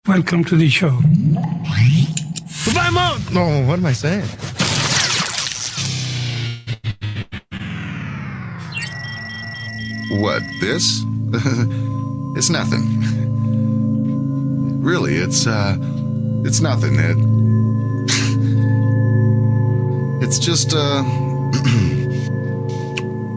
Welcome to the show. Goodbye, Mom! No, what am I saying? What, this? It's nothing. Really, it's nothing, Ed. It's just,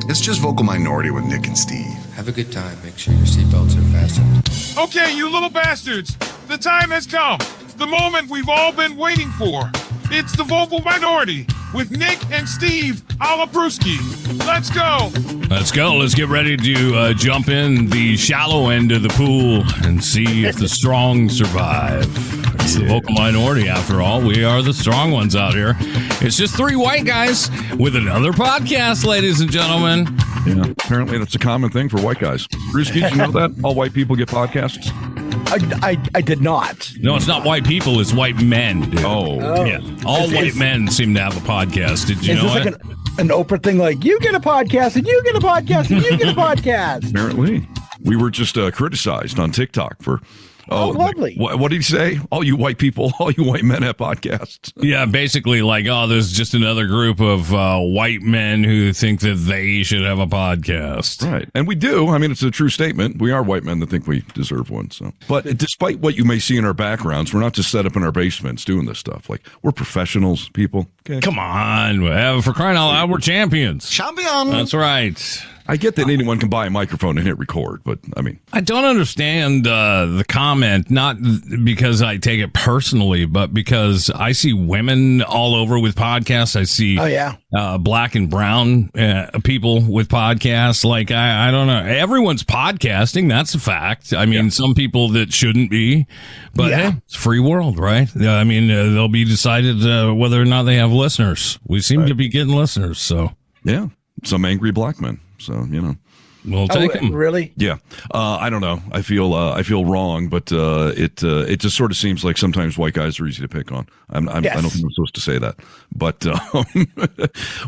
it's just Vocal Minority with Nick and Steve. Have a good time. Make sure your seatbelts are fastened. Okay, you little bastards. The time has come. The moment we've all been waiting for. It's the Vocal Minority with Nick and Steve Brewski. Let's go. Let's go. Let's get ready to jump in the shallow end of the pool and see if the strong survive. It's the Vocal Minority, after all. We are the strong ones out here. It's just three white guys with another podcast, ladies and gentlemen. Yeah, apparently that's a common thing for white guys. Brewski, did you know that? All white people get podcasts? I did not. No, it's not white people. It's white men, dude. Oh. Yeah. All white men seem to have a podcast. Did you know this it? like an Oprah thing, like, you get a podcast, and you get a podcast, and you get a podcast? Apparently. We were just criticized on TikTok for... Oh, lovely. What did he say? All you white people, all you white men have podcasts. Yeah, basically like, oh, there's just another group of white men who think that they should have a podcast. Right. And we do. I mean, it's a true statement. We are white men that think we deserve one. So, but despite what you may see in our backgrounds, we're not just set up in our basements doing this stuff. Like, we're professionals, people. Okay. Come on. For crying out loud, we're champions. Champion! That's right. I get that anyone can buy a microphone and hit record, but I mean, I don't understand the comment, not because I take it personally, but because I see women all over with podcasts. I see black and brown people with podcasts. Like, I don't know. Everyone's podcasting. That's a fact. I mean, some people that shouldn't be, but hey, it's a free world, right? I mean, they'll be decided whether or not they have listeners. We seem to be getting listeners. So, yeah, some angry black men. So, you know, we'll take them. Really? Yeah. I don't know. I feel wrong, but it just sort of seems like sometimes white guys are easy to pick on. I don't think I'm supposed to say that, but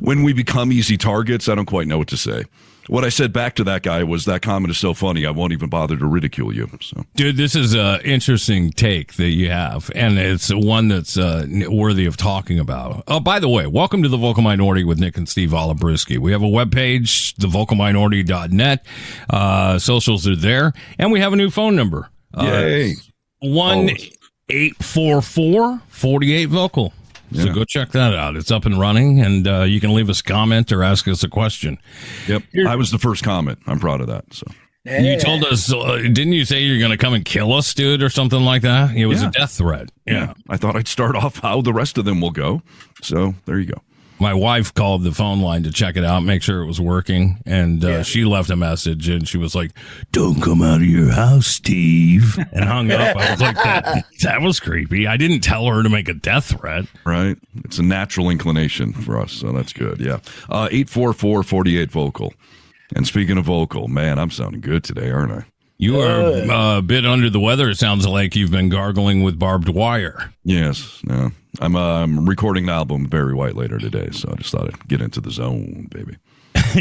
when we become easy targets, I don't quite know what to say. What I said back to that guy was, that comment is so funny, I won't even bother to ridicule you. So, dude, this is an interesting take that you have, and it's one that's worthy of talking about. Oh, by the way, welcome to the Vocal Minority with Nick and Steve Brewski. We have a webpage, thevocalminority.net. Socials are there, and we have a new phone number. Yay. 1-844-48-VOCAL. So go check that out. It's up and running, and you can leave us a comment or ask us a question. Yep. I was the first comment. I'm proud of that. So you told us, didn't you say you're going to come and kill us, dude, or something like that? It was a death threat. Yeah. I thought I'd start off how the rest of them will go. So there you go. My wife called the phone line to check it out, make sure it was working, and she left a message, and she was like, "Don't come out of your house, Steve," and hung up. I was like, that was creepy. I didn't tell her to make a death threat. Right. It's a natural inclination for us, so that's good. Yeah. 844-48-VOCAL. And speaking of vocal, man, I'm sounding good today, aren't I? You are a bit under the weather. It sounds like you've been gargling with barbed wire. Yes. No. I'm recording an album with Barry White later today, so I just thought I'd get into the zone, baby.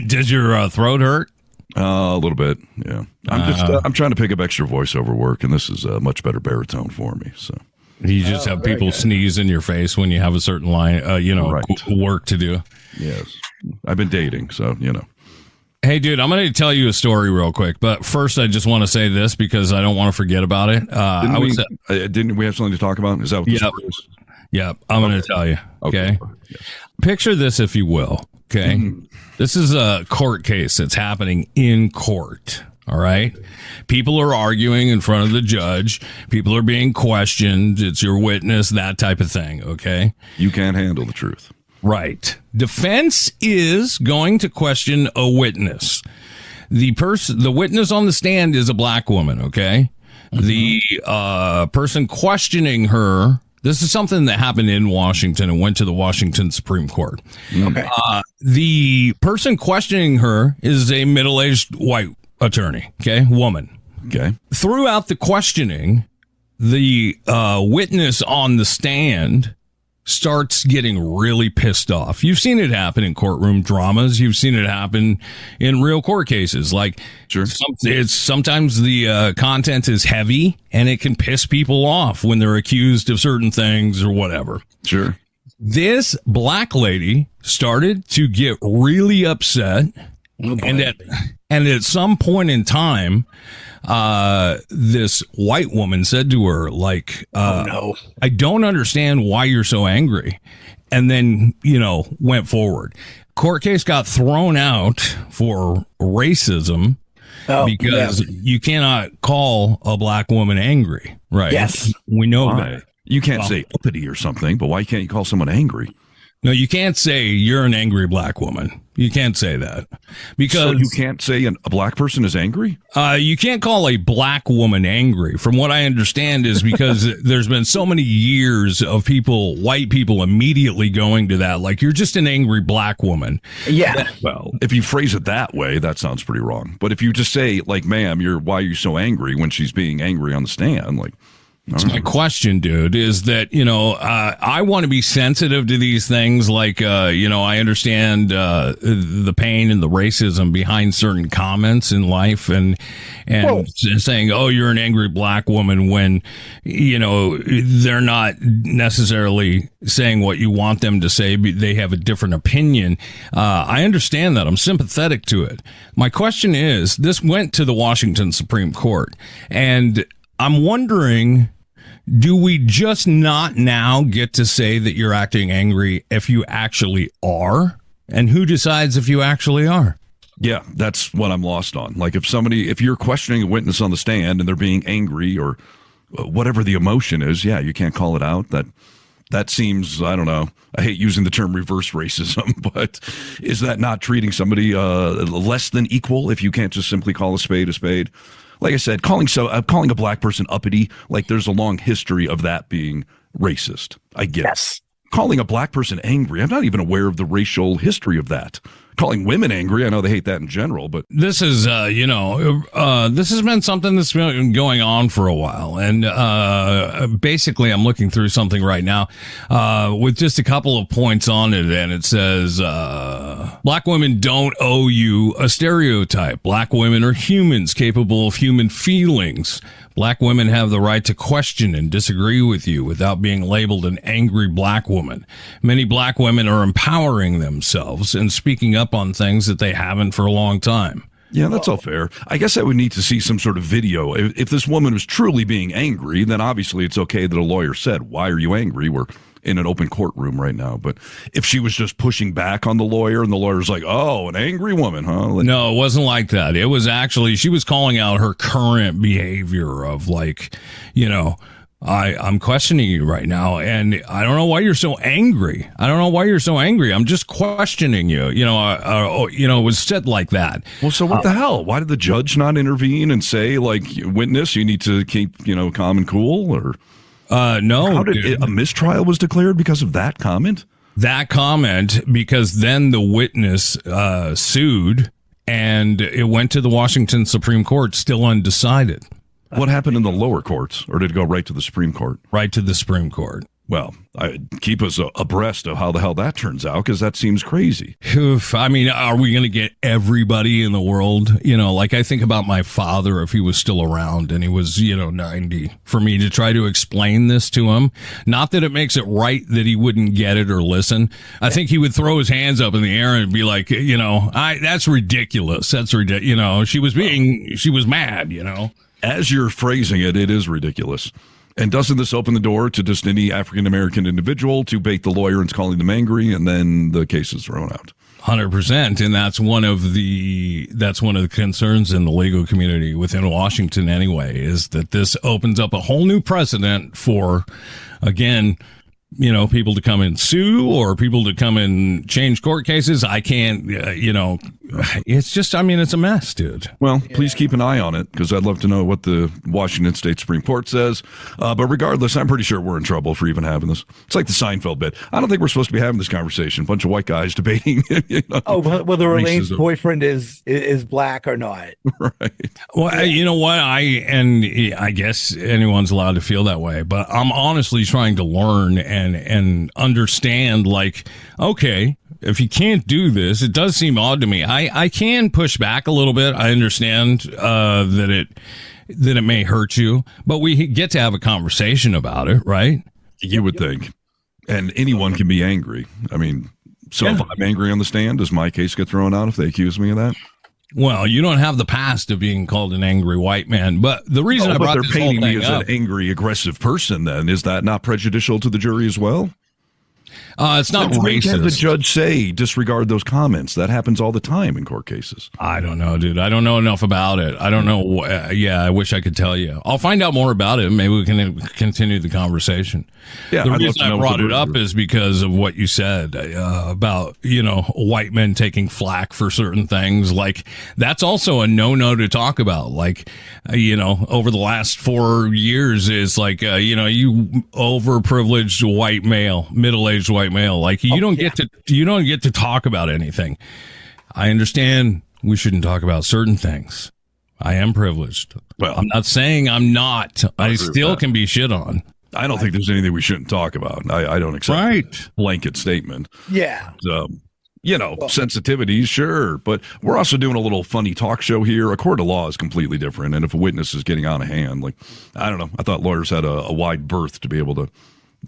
Does your throat hurt? A little bit, yeah. I'm trying to pick up extra voiceover work, and this is a much better baritone for me. So you just have people sneeze in your face when you have a certain line, work to do. Yes, I've been dating, so you know. Hey, dude, I'm going to tell you a story real quick, but first I just want to say this because I don't want to forget about it. Didn't we have something to talk about? Is that what the story is? Yep, I'm going to tell you. Okay. Yes. Picture this, if you will. Okay. Mm-hmm. This is a court case that's happening in court. All right. People are arguing in front of the judge. People are being questioned. It's your witness, that type of thing. Okay. You can't handle the truth. Right. Defense is going to question a witness. The witness on the stand is a black woman. Okay. Mm-hmm. The person questioning her. This is something that happened in Washington and went to the Washington Supreme Court. Okay. The person questioning her is a middle-aged white attorney, okay, woman. Okay. Throughout the questioning, the witness on the stand starts getting really pissed off. You've seen it happen in courtroom dramas. You've seen it happen in real court cases. Like, sure. Sometimes the content is heavy and it can piss people off when they're accused of certain things or whatever. Sure. This black lady started to get really upset. Oh, and at some point in time, this white woman said to her, like, oh, no. I don't understand why you're so angry. And then, went forward. Court case got thrown out for racism because you cannot call a black woman angry. Right. Yes. We know that. You can't say uppity or something, but why can't you call someone angry? No, you can't say you're an angry black woman. You can't say that because so you can't say a black person is angry. You can't call a black woman angry. From what I understand, is because there's been so many years of white people, immediately going to that, like, you're just an angry black woman. Yeah. Well, if you phrase it that way, that sounds pretty wrong. But if you just say, like, ma'am, why are you so angry, when she's being angry on the stand, like. That's my question, dude, is that, I want to be sensitive to these things. Like, I understand the pain and the racism behind certain comments in life and saying, oh, you're an angry black woman when, they're not necessarily saying what you want them to say. They have a different opinion. I understand that. I'm sympathetic to it. My question is, this went to the Washington Supreme Court, and I'm wondering, do we just not now get to say that you're acting angry if you actually are? And who decides if you actually are? Yeah, that's what I'm lost on. Like, if you're questioning a witness on the stand and they're being angry or whatever the emotion is, yeah, you can't call it out. That seems, I don't know, I hate using the term reverse racism, but is that not treating somebody less than equal if you can't just simply call a spade a spade? Like I said, calling a black person uppity, like, there's a long history of that being racist. I get it. Calling a black person angry, I'm not even aware of the racial history of that. Calling women angry, I know they hate that in general, but this is, this has been something that's been going on for a while. And basically, I'm looking through something right now with just a couple of points on it. And it says, black women don't owe you a stereotype. Black women are humans capable of human feelings. Black women have the right to question and disagree with you without being labeled an angry black woman. Many black women are empowering themselves and speaking up on things that they haven't for a long time. Yeah, that's all fair. I guess I would need to see some sort of video. If this woman was truly being angry, then obviously it's okay that a lawyer said, why are you angry? We're in an open courtroom right now. But if she was just pushing back on the lawyer and the lawyer's like, oh, an angry woman, huh? Like, no, it wasn't like that. It was actually, she was calling out her current behavior of, like, I'm questioning you right now, and I don't know why you're so angry. I'm just questioning you. It was said like that. Well, so what the hell? Why did the judge not intervene and say, like, witness, you need to keep, calm and cool? Or no. How did a mistrial was declared because of that comment? That comment, because then the witness sued, and it went to the Washington Supreme Court, still undecided. What happened in the lower courts, or did it go right to the Supreme Court? Right to the Supreme Court. Well, keep us abreast of how the hell that turns out, because that seems crazy. I mean, are we going to get everybody in the world? Like, I think about my father, if he was still around and he was, 90, for me to try to explain this to him. Not that it makes it right that he wouldn't get it or listen. I think he would throw his hands up in the air and be like, that's ridiculous. That's ridiculous. She was mad, As you're phrasing it, it is ridiculous. And doesn't this open the door to just any African-American individual to bait the lawyer into calling them angry, and then the case is thrown out? 100%. And that's one of the concerns in the legal community within Washington anyway, is that this opens up a whole new precedent for, again, people to come and sue or people to come and change court cases. I can't, it's just, it's a mess, dude. Well, please keep an eye on it, because I'd love to know what the Washington State Supreme Court says. But regardless, I'm pretty sure we're in trouble for even having this. It's like the Seinfeld bit. I don't think we're supposed to be having this conversation. A bunch of white guys debating. Oh, whether Elaine's boyfriend is black or not. Right. Well, you know what? I guess anyone's allowed to feel that way, but I'm honestly trying to learn and understand, like, okay, if you can't do this, it does seem odd to me. I can push back a little bit. I understand that it may hurt you, but we get to have a conversation about it, right? You would think. And anyone can be angry. I mean, so if I'm angry on the stand, does my case get thrown out if they accuse me of that? Well, you don't have the past of being called an angry white man, but the reason I brought this whole thing up, they're painting me as an angry, aggressive person. Then is that not prejudicial to the jury as well? It's not racist. Have the judge say disregard those comments? That happens all the time in court cases. I don't know, dude. I don't know enough about it. I don't know. I wish I could tell you. I'll find out more about it. Maybe we can continue the conversation. Yeah, the reason I brought it up is because of what you said about, white men taking flack for certain things. Like, that's also a no to talk about. Like, over the last 4 years is like, you overprivileged white male, middle-aged white male. Like, you don't get to talk about anything. I understand we shouldn't talk about certain things. I am privileged. Well, I'm not saying I'm not. I still can be shit on. I don't think there's anything we shouldn't talk about. I don't accept that blanket statement. Yeah. Sensitivities, sure. But we're also doing a little funny talk show here. A court of law is completely different. And if a witness is getting out of hand, like, I don't know. I thought lawyers had a wide berth to be able to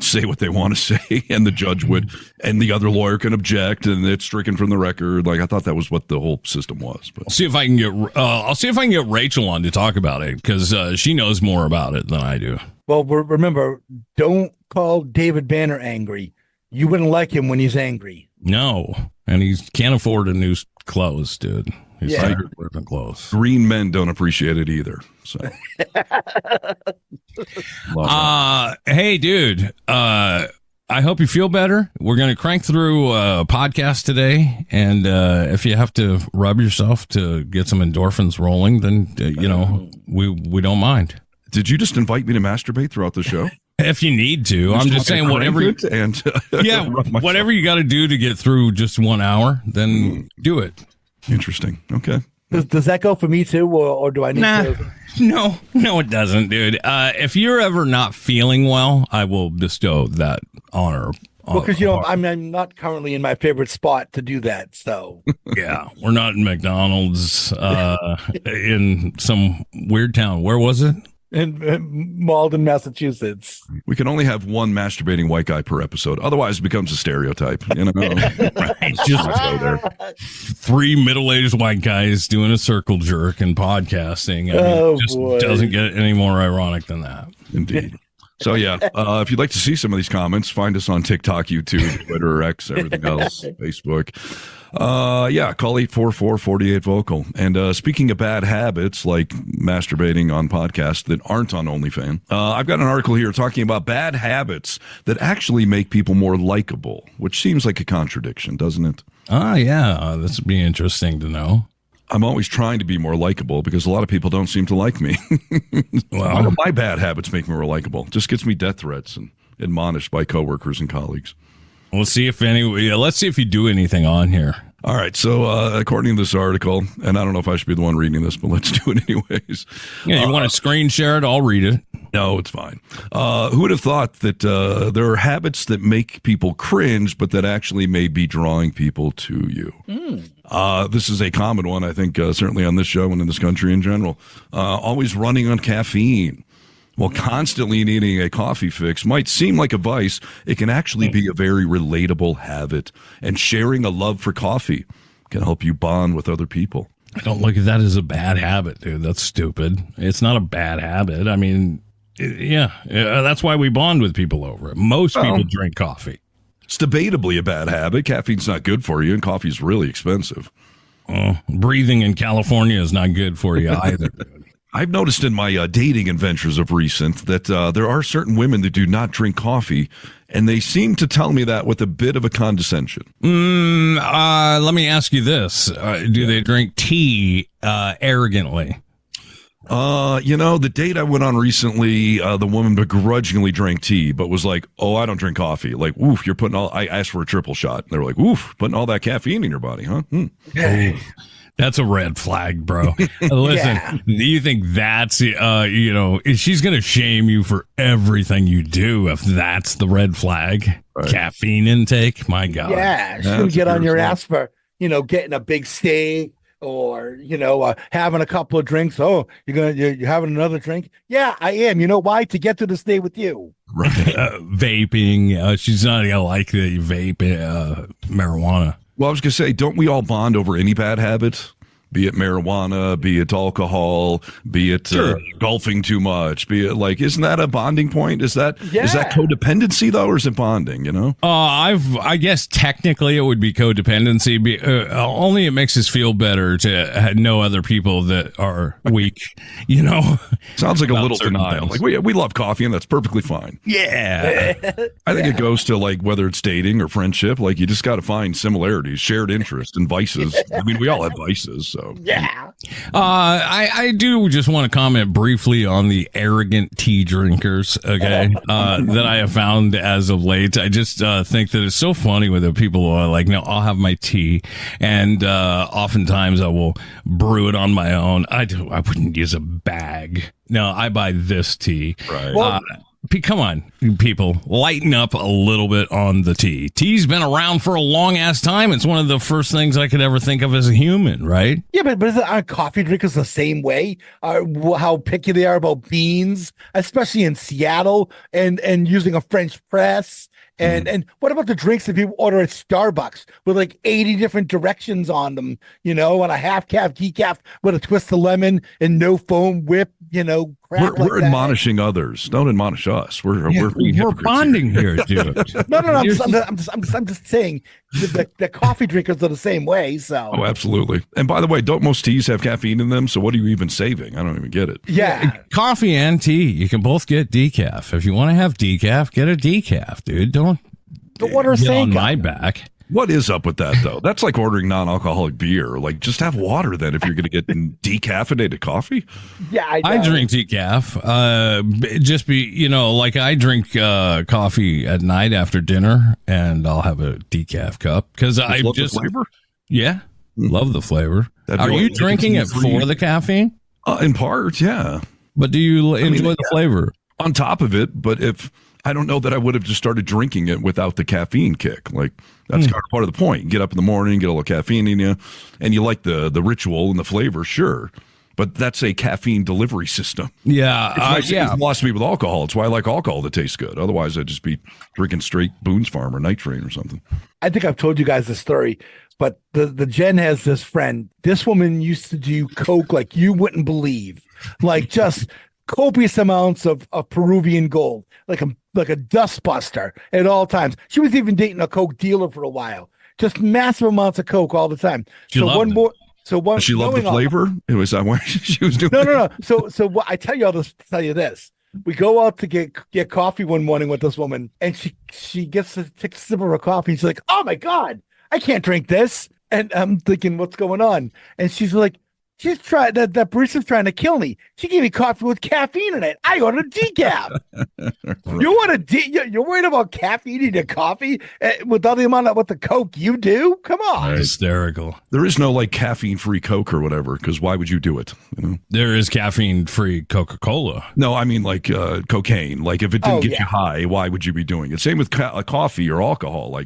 say what they want to say, and the judge would, and the other lawyer can object, and it's stricken from the record. Like, I thought that was what the whole system was. But I'll see if I can get Rachel on to talk about it, because she knows more about it than I do. Well, remember, don't call David Banner angry. You wouldn't like him when he's angry. No, and he can't afford a new clothes, dude. He's tired of wearing clothes. Green men don't appreciate it either. So, hey, dude. I hope you feel better. We're going to crank through a podcast today, and if you have to rub yourself to get some endorphins rolling, then we don't mind. Did you just invite me to masturbate throughout the show? If you need to, I'm just saying whatever. Whatever you got to do to get through just 1 hour, then do it. Interesting. Okay. Does that go for me too, or do I need to? No, it doesn't, dude. If you're ever not feeling well, I will bestow that honor. Well, because I'm not currently in my favorite spot to do that. So yeah, we're not in McDonald's in some weird town. Where was it? In Malden, Massachusetts. We can only have one masturbating white guy per episode. Otherwise, it becomes a stereotype. Right. Just go there. 3 middle-aged white guys doing a circle jerk and podcasting. It just doesn't get any more ironic than that. Indeed. So, if you'd like to see some of these comments, find us on TikTok, YouTube, Twitter, X, everything else, Facebook. Call 844-48-VOCAL. And speaking of bad habits, like masturbating on podcasts that aren't on OnlyFans, I've got an article here talking about bad habits that actually make people more likable, which seems like a contradiction, doesn't it? This would be interesting to know. I'm always trying to be more likable because a lot of people don't seem to like me. Well, my bad habits make me more likable. Just gets me death threats and admonished by coworkers and colleagues. Let's see if you do anything on here. All right. So according to this article, and I don't know if I should be the one reading this, but let's do it anyways. Yeah, you want to screen share it? I'll read it. No, it's fine. Who would have thought that there are habits that make people cringe, but that actually may be drawing people to you? This is a common one, I think, certainly on this show and in this country in general. Always running on caffeine. While constantly needing a coffee fix might seem like a vice, it can actually be a very relatable habit. And sharing a love for coffee can help you bond with other people. I don't look at that as a bad habit, dude. That's stupid. It's not a bad habit. I mean, that's why we bond with people over it. Most people drink coffee. It's debatably a bad habit. Caffeine's not good for you, and coffee's really expensive. Breathing in California is not good for you either. I've noticed in my dating adventures of recent that there are certain women that do not drink coffee, and they seem to tell me that with a bit of a condescension. Let me ask you this. Do they drink tea arrogantly? The date I went on recently, the woman begrudgingly drank tea, but was like, "Oh, I don't drink coffee." Like, oof, you're putting I asked for a triple shot. They were like, "Oof, putting all that caffeine in your body, huh?" That's a red flag, bro. Listen, do you think that's, she's going to shame you for everything you do if that's the red flag? Right. Caffeine intake? My God. Yeah, she's going to get on your ass for, getting a big steak or, having a couple of drinks. Oh, you're having another drink? Yeah, I am. You know why? To get to the stay with you. Right. Vaping. She's not going to like that you vape marijuana. Well, I was going to say, don't we all bond over any bad habits? Be it marijuana, be it alcohol, be it golfing too much, be it isn't that a bonding point? Is that codependency though, or is it bonding? I guess technically it would be codependency. Only it makes us feel better to know other people that are weak. Sounds like a little denial. Like we love coffee and that's perfectly fine. Yeah, I think it goes to whether it's dating or friendship. You just got to find similarities, shared interests, and vices. I mean, we all have vices. So. Yeah. I do just want to comment briefly on the arrogant tea drinkers, okay, that I have found as of late. I just think that it's so funny when the people who are like, no, I'll have my tea. And oftentimes I will brew it on my own. I wouldn't use a bag. No, I buy this tea. Right. Come on, people, lighten up a little bit on the tea. Tea's been around for a long ass time. It's one of the first things I could ever think of as a human, right? Yeah, but aren't coffee drinkers the same way? How picky they are about beans, especially in Seattle, and using a French press. And what about the drinks that people order at Starbucks with 80 different directions on them, and a half calf, decaf with a twist of lemon and no foam whip, crap we're admonishing others. Don't admonish us. We're bonding here, dude. No. I'm just saying the coffee drinkers are the same way. So. Oh, absolutely. And by the way, don't most teas have caffeine in them? So what are you even saving? I don't even get it. Yeah. Coffee and tea. You can both get decaf. If you want to have decaf, get a decaf, dude. Don't get on my back. What is up with that, though? That's like ordering non-alcoholic beer. Just have water then if you're going to get decaffeinated coffee. Yeah, I drink decaf. I drink coffee at night after dinner, and I'll have a decaf cup because I just the flavor. Yeah, love the flavor. Are you drinking it for the caffeine? In part, yeah. But do you enjoy the flavor? On top of it, but if I don't know that I would have just started drinking it without the caffeine kick. That's kind of part of the point. You get up in the morning, get a little caffeine in you, and you like the ritual and the flavor, sure. But that's a caffeine delivery system. Yeah. It's my philosophy with alcohol. It's why I like alcohol that tastes good. Otherwise, I'd just be drinking straight Boone's Farm or Night Train or something. I think I've told you guys this story, but the Jen has this friend. This woman used to do coke like you wouldn't believe. Just copious amounts of Peruvian gold, like a dust buster at all times. She was even dating a coke dealer for a while. Just massive amounts of coke all the time. She loved the flavor. It was that why she was doing. No. So what I tell you all this to tell you this. We go out to get coffee one morning with this woman, and she gets to take a sip of her coffee. And she's like, "Oh my God, I can't drink this." And I'm thinking, "What's going on?" And she's like, "She's trying that barista's trying to kill me. She gave me coffee with caffeine in it. I ordered decaf." You want you're worried about caffeine in your coffee with all the amount of what the Coke you do? Come on, hysterical. There is no caffeine-free Coke or whatever. Because why would you do it? There is caffeine-free Coca-Cola. No, I mean cocaine. If it didn't get you high, why would you be doing it? Same with coffee or alcohol.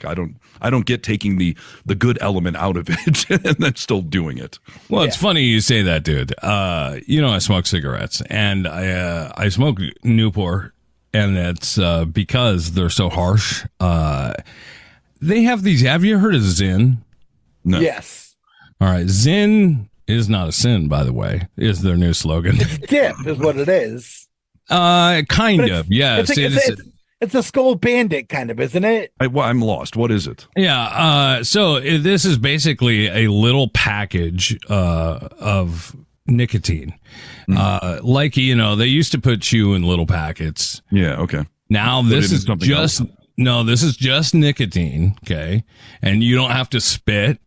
I don't get taking the good element out of it and then still doing it. Well, it's funny you say that, dude. I smoke cigarettes, and I smoke Newport, and it's because they're so harsh. They have these. Have you heard of Zyn? No. Yes. All right. Zyn is not a sin, by the way, is their new slogan. It's dip is what it is. Kind of. Yes. It's a Skull Bandit kind of, isn't it? I'm lost. What is it? Yeah. So this is basically a little package of nicotine. They used to put chew in little packets. Yeah. Okay. Now this is just nicotine. Okay. And you don't have to spit.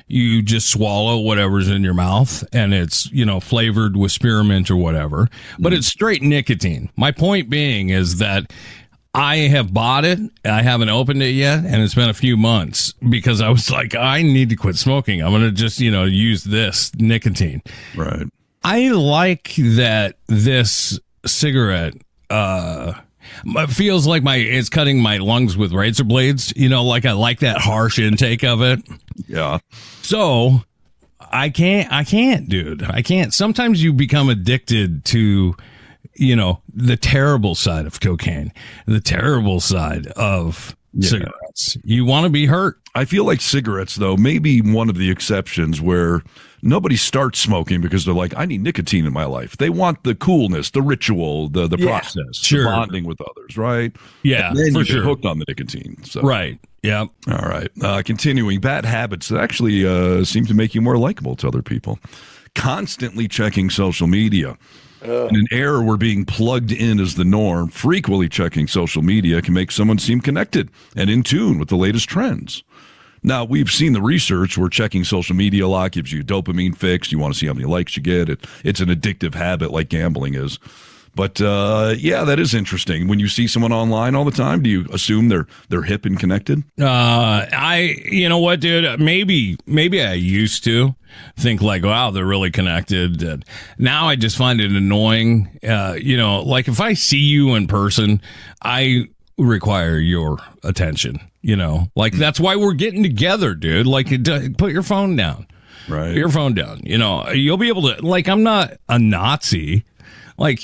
You just swallow whatever's in your mouth, and it's, flavored with spearmint or whatever, but it's straight nicotine. My point being is that I have bought it. I haven't opened it yet, and it's been a few months because I was like, I need to quit smoking. I'm going to just, use this nicotine. Right. I like that this cigarette feels like it's cutting my lungs with razor blades. Like I like that harsh intake of it. Yeah. So I can't, dude. I can't. Sometimes you become addicted to, the terrible side of cocaine, the terrible side of cigarettes. You want to be hurt. I feel like cigarettes, though, may be one of the exceptions where nobody starts smoking because they're like, I need nicotine in my life. They want the coolness, the ritual, the process, the bonding with others, right? Yeah, and then for you sure. get hooked on the nicotine. So. Right. Yeah. All right. Continuing, bad habits that actually seem to make you more likable to other people. Constantly checking social media. In an era where being plugged in is the norm, frequently checking social media can make someone seem connected and in tune with the latest trends. Now, we've seen the research where checking social media a lot gives you a dopamine fix. You want to see how many likes you get. It's an addictive habit like gambling is. But, that is interesting. When you see someone online all the time, do you assume they're hip and connected? You know what, dude? Maybe I used to think like, wow, they're really connected. And now I just find it annoying. Like if I see you in person, I require your attention, like that's why we're getting together, dude. Like put your phone down, right? Put your phone down, you'll be able to, like, I'm not a Nazi. Like,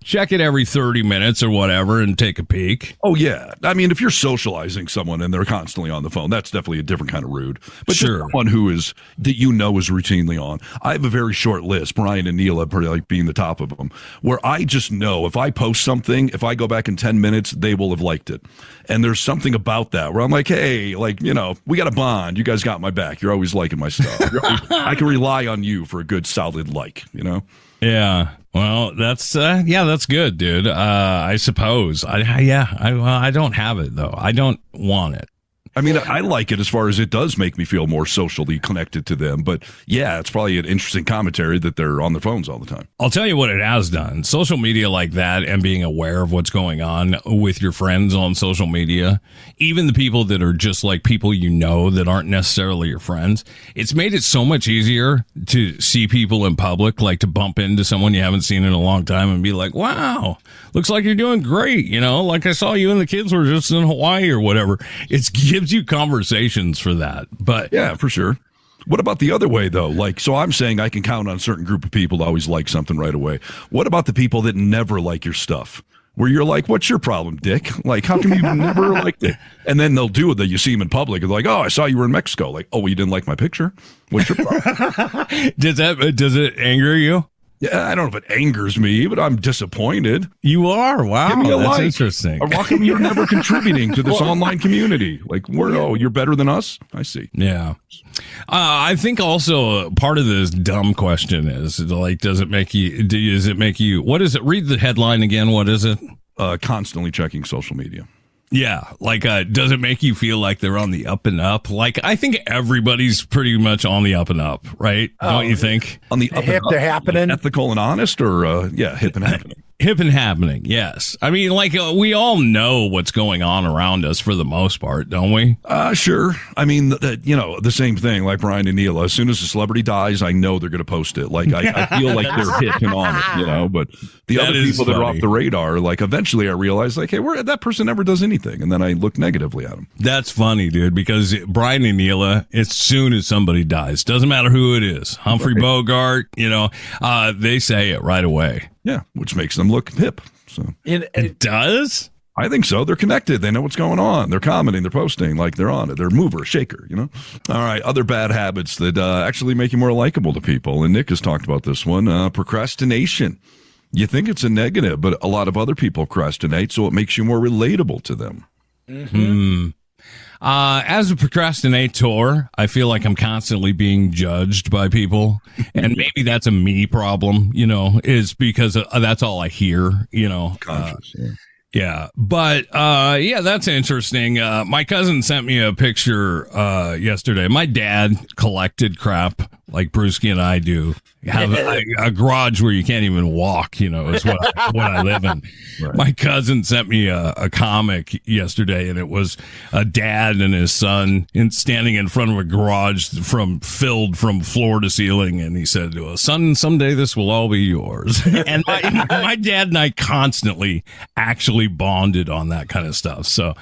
check it every 30 minutes or whatever and take a peek. Oh, yeah. I mean, if you're socializing someone and they're constantly on the phone, that's definitely a different kind of rude. But sure. Someone who is, that is routinely on. I have a very short list, Brian and Neil probably like being the top of them, where I just know if I post something, if I go back in 10 minutes, they will have liked it. And there's something about that where I'm like, hey, like, we got a bond. You guys got my back. You're always liking my stuff. I can rely on you for a good, solid like, Yeah. Well, that's good, dude. I suppose. I don't have it though. I don't want it. I mean, I like it as far as it does make me feel more socially connected to them. But yeah, it's probably an interesting commentary that they're on their phones all the time. I'll tell you what it has done. Social media like that and being aware of what's going on with your friends on social media, even the people that are just like people that aren't necessarily your friends, it's made it so much easier to see people in public, like to bump into someone you haven't seen in a long time and be like, wow, looks like you're doing great. Like I saw you and the kids were just in Hawaii or whatever. It's gives you conversations for that. But yeah, for sure. What about the other way though? Like, so I'm saying I can count on a certain group of people to always like something right away. What about the people that never like your stuff? Where you're like, what's your problem, dick? Like, how come you never liked it? And then they'll do it that you see them in public and they're like, oh, I saw you were in Mexico. Like, oh, well, you didn't like my picture? What's your problem? Does it anger you? Yeah, I don't know if it angers me, but I'm disappointed. You are? Wow, that's interesting. Or how come you're never contributing to this online community? Like, you're better than us? I see. Yeah. I think also part of this dumb question is, like, does it make you, what is it? Read the headline again. What is it? Constantly checking social media. Yeah, like, does it make you feel like they're on the up and up? Like, I think everybody's pretty much on the up and up, right? Don't you think? On the up and up, they're happening. Ethical and honest, or hip and happening. Hip and happening, yes. I mean, like, we all know what's going on around us for the most part, don't we? Sure. I mean, the same thing, like Brian and Neil. As soon as a celebrity dies, I know they're going to post it. Like, I feel like they're hip and on it, but the other people that are off the radar, like, eventually I realize, like, hey, that person never does anything. And then I look negatively at them. That's funny, dude, because Brian and Neil, as soon as somebody dies, doesn't matter who it is, Humphrey Bogart, they say it right away. Yeah, which makes them look hip. So it does? I think so. They're connected. They know what's going on. They're commenting. They're posting. Like they're on it. They're a mover, a shaker, All right. Other bad habits that actually make you more likable to people. And Nick has talked about this one. Procrastination. You think it's a negative, but a lot of other people procrastinate, so it makes you more relatable to them. Mm-hmm. As a procrastinator, I feel like I'm constantly being judged by people, and maybe that's a me problem, is because that's all I hear, Conscious, Yeah, but yeah, that's interesting. My cousin sent me a picture yesterday. My dad collected crap like Brewski and I do. Have a garage where you can't even walk, is what I live in. Right. My cousin sent me a comic yesterday, and it was a dad and his son standing in front of a garage filled from floor to ceiling, and he said, well, son, someday this will all be yours. And my dad and I constantly actually bonded on that kind of stuff. So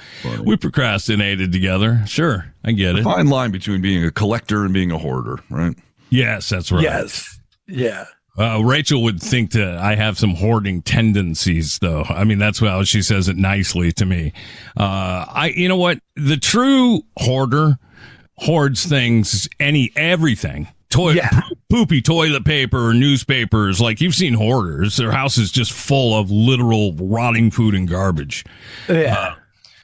we procrastinated together. Sure, I get it. Fine line between being a collector and being a hoarder, right? Yes, that's right. Yes. Yeah. Rachel would think that I have some hoarding tendencies, though. I mean, that's how she says it nicely to me. You know what? The true hoarder hoards things, everything. Poopy toilet paper, newspapers. Like, you've seen hoarders. Their house is just full of literal rotting food and garbage. Yeah.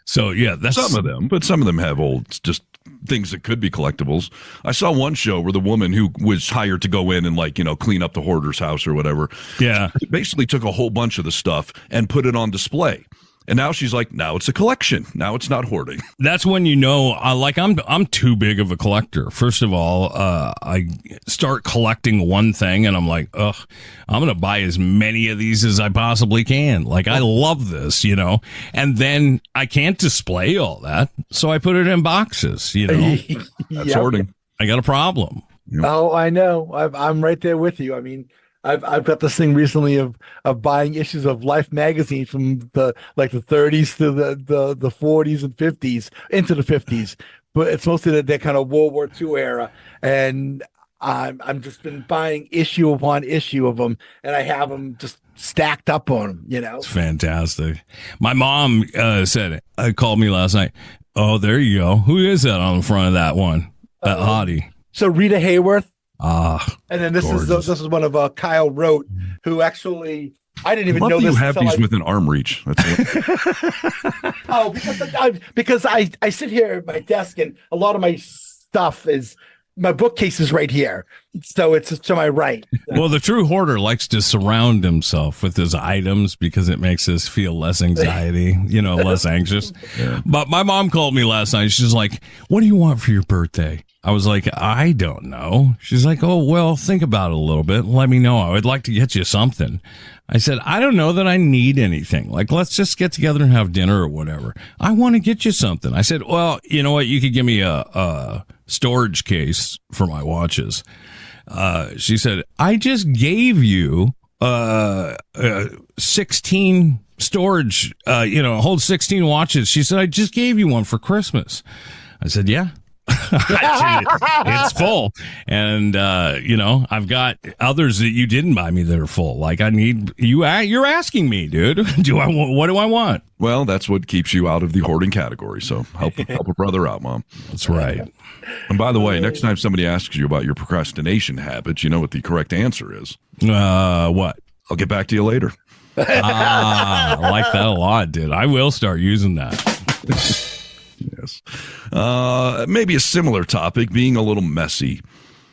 So, yeah, that's some of them, but some of them have just things that could be collectibles. I saw one show where the woman who was hired to go in and clean up the hoarder's house or whatever. Yeah. Basically took a whole bunch of the stuff and put it on display. And now she's like, now it's a collection. Now it's not hoarding. That's when I'm too big of a collector. First of all, I start collecting one thing and I'm like, ugh, I'm going to buy as many of these as I possibly can. Like, I love this, and then I can't display all that. So I put it in boxes, That's hoarding. I got a problem. Yep. Oh, I know. I'm right there with you. I mean, I've got this thing recently of buying issues of Life magazine from the 30s to the 40s and 50s into the 50s, but it's mostly that kind of World War II era, and I'm just been buying issue upon issue of them, and I have them just stacked up on them. It's fantastic. My mom called me last night. Oh, there you go. Who is that on the front of that one? That hottie. So Rita Hayworth. And then this is one of Kyle wrote, who actually I didn't even know this. You have these within arm reach. Oh, because I sit here at my desk and a lot of my stuff is my bookcase is right here, so it's to my right. Well, the true hoarder likes to surround himself with his items because it makes us feel less anxiety, less anxious. Yeah. But my mom called me last night. She's like, "What do you want for your birthday?" I was like, I don't know. She's like, oh, well, think about it a little bit. Let me know. I would like to get you something. I said, I don't know that I need anything. Like, let's just get together and have dinner or whatever. I want to get you something. I said, well, you know what? You could give me a storage case for my watches. She said, I just gave you 16 storage, hold 16 watches. She said, I just gave you one for Christmas. I said, yeah. It's full, and I've got others that you didn't buy me that are full. Like, I need you. You're asking me, dude. What do I want? Well, that's what keeps you out of the hoarding category. So help a brother out, Mom. That's right. And by the way, next time somebody asks you about your procrastination habits, you know what the correct answer is. What? I'll get back to you later. I like that a lot, dude. I will start using that. Yes. Maybe a similar topic, being a little messy.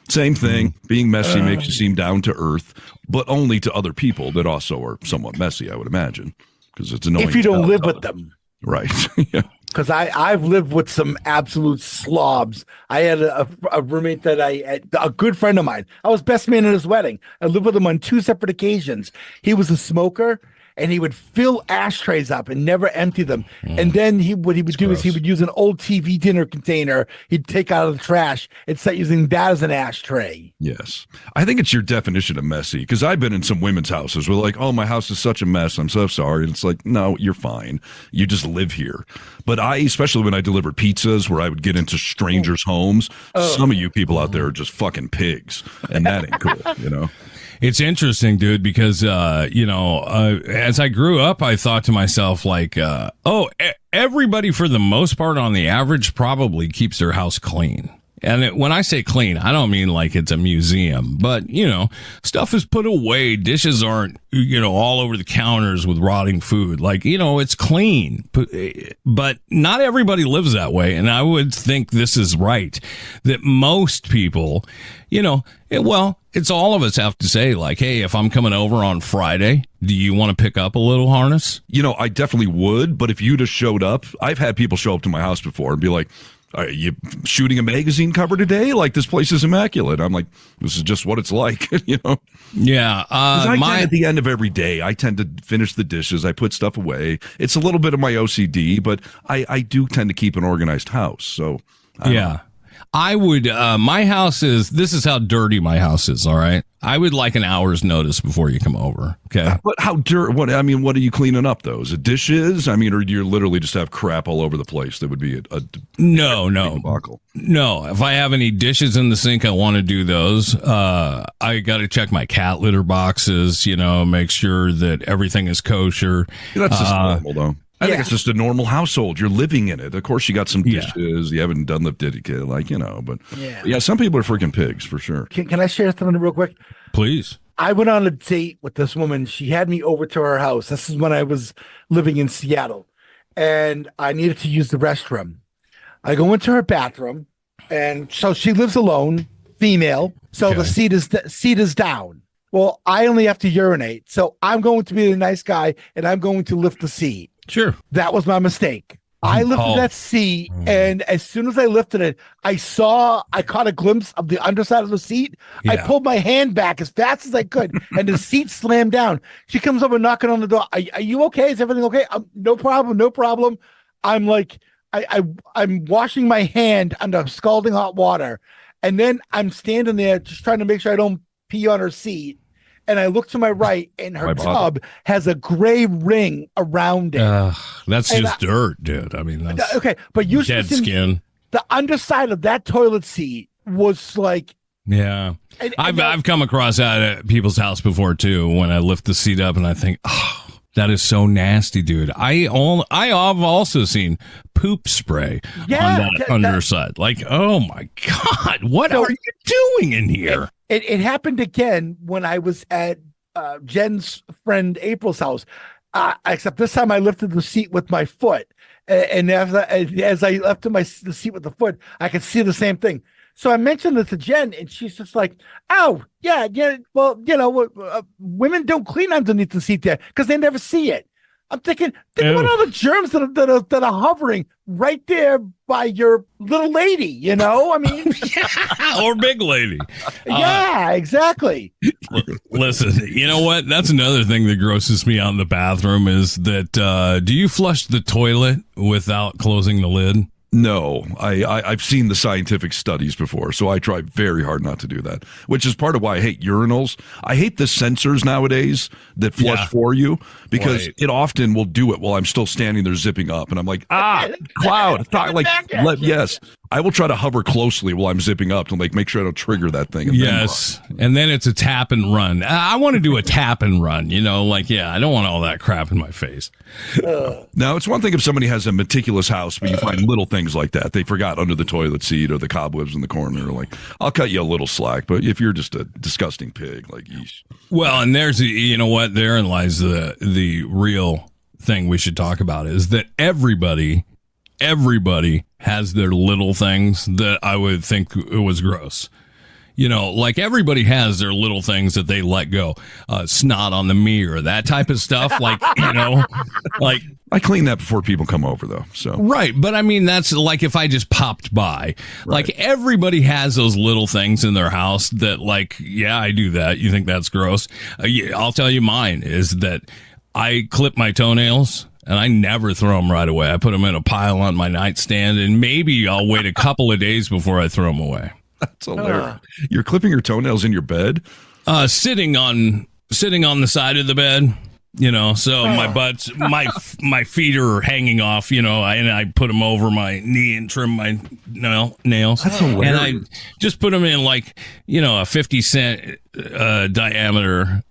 Same thing. Being messy makes you seem down to earth, but only to other people that also are somewhat messy, I would imagine, because it's annoying. If you don't live with them. Right. Yeah. Because I've lived with some absolute slobs. I had a roommate a good friend of mine. I was best man at his wedding. I lived with him on 2 separate occasions. He was a smoker, and he would fill ashtrays up and never empty them. And then what he would do is he would use an old TV dinner container he'd take out of the trash and start using that as an ashtray. Yes. I think it's your definition of messy, because I've been in some women's houses where like, oh, my house is such a mess. I'm so sorry. And it's like, no, you're fine. You just live here. But especially when I delivered pizzas where I would get into strangers' homes, some of you people out there are just fucking pigs. And that ain't cool, It's interesting, dude, because, as I grew up, I thought to myself, like, everybody for the most part on the average probably keeps their house clean. And when I say clean, I don't mean like it's a museum, but, stuff is put away. Dishes aren't, all over the counters with rotting food. Like, it's clean. But not everybody lives that way. And I would think this is right, that most people, it's all of us have to say, like, hey, if I'm coming over on Friday, do you want to pick up a little harness? I definitely would. But if you just showed up, I've had people show up to my house before and be like, are you shooting a magazine cover today? Like, this place is immaculate. I'm like, this is just what it's like, Yeah. At the end of every day, I tend to finish the dishes. I put stuff away. It's a little bit of my OCD, but I do tend to keep an organized house. So, yeah. I would, this is how dirty my house is, all right? I would like an hour's notice before you come over, okay? But how dirty, what are you cleaning up, though? Is it dishes? or do you literally just have crap all over the place? That would be No. debacle. No, if I have any dishes in the sink, I want to do those. I got to check my cat litter boxes, make sure that everything is kosher. Yeah, that's just normal, though. I think it's just a normal household. You're living in it. Of course, you got some dishes. You haven't done the but yeah, some people are freaking pigs for sure. Can I share something real quick? Please. I went on a date with this woman. She had me over to her house. This is when I was living in Seattle, and I needed to use the restroom. I go into her bathroom, and so she lives alone, female. So the seat is down. Well, I only have to urinate, so I'm going to be the nice guy, and I'm going to lift the seat. Sure. That was my mistake. I lifted that seat, and as soon as I lifted it, I caught a glimpse of the underside of the seat. Yeah. I pulled my hand back as fast as I could, and the seat slammed down. She comes over knocking on the door. Are you okay? Is everything okay? No problem. I'm like, I'm washing my hand under scalding hot water, and then I'm standing there just trying to make sure I don't pee on her seat. And I look to my right, and her tub has a gray ring around it. That's just dirt, dude. That's okay. But you dead skin. The underside of that toilet seat was like, yeah. I've come across that at people's house before too. When I lift the seat up, and I think, oh, that is so nasty, dude. I've also seen poop spray on that underside. Like, oh my God, what are you doing in here? It happened again when I was at Jen's friend April's house, except this time I lifted the seat with my foot. And as I lifted the seat with the foot, I could see the same thing. So I mentioned it to Jen, and she's just like, oh, yeah. Well, women don't clean underneath the seat there because they never see it. I'm thinking about all the germs that are hovering right there by your little lady, or big lady. Yeah, exactly. Listen, you know what? That's another thing that grosses me out in the bathroom is that, do you flush the toilet without closing the lid? No, I've seen the scientific studies before, so I try very hard not to do that, which is part of why I hate urinals. I hate the sensors nowadays that flush for you because it often will do it while I'm still standing there zipping up. And I'm like, cloud. Yes. I will try to hover closely while I'm zipping up to make sure I don't trigger that thing. And then it's a tap and run. I want to do a tap and run, I don't want all that crap in my face. Now, it's one thing if somebody has a meticulous house, but you find little things like that. They forgot under the toilet seat or the cobwebs in the corner. I'll cut you a little slack, but if you're just a disgusting pig, yeesh. Well, and there's, therein lies the real thing we should talk about is that everybody has their little things that I would think it was gross. Everybody has their little things that they let go. Snot on the mirror, that type of stuff. I clean that before people come over, though. So right, but that's like if I just popped by. Right. Everybody has those little things in their house that, I do that. You think that's gross? I'll tell you, mine is that I clip my toenails. And I never throw them right away. I put them in a pile on my nightstand, and maybe I'll wait a couple of days before I throw them away. That's hilarious. You're clipping your toenails in your bed? Sitting on the side of the bed, so my feet are hanging off, and I put them over my knee and trim my nails. That's hilarious. And I just put them in a 50 cent diameter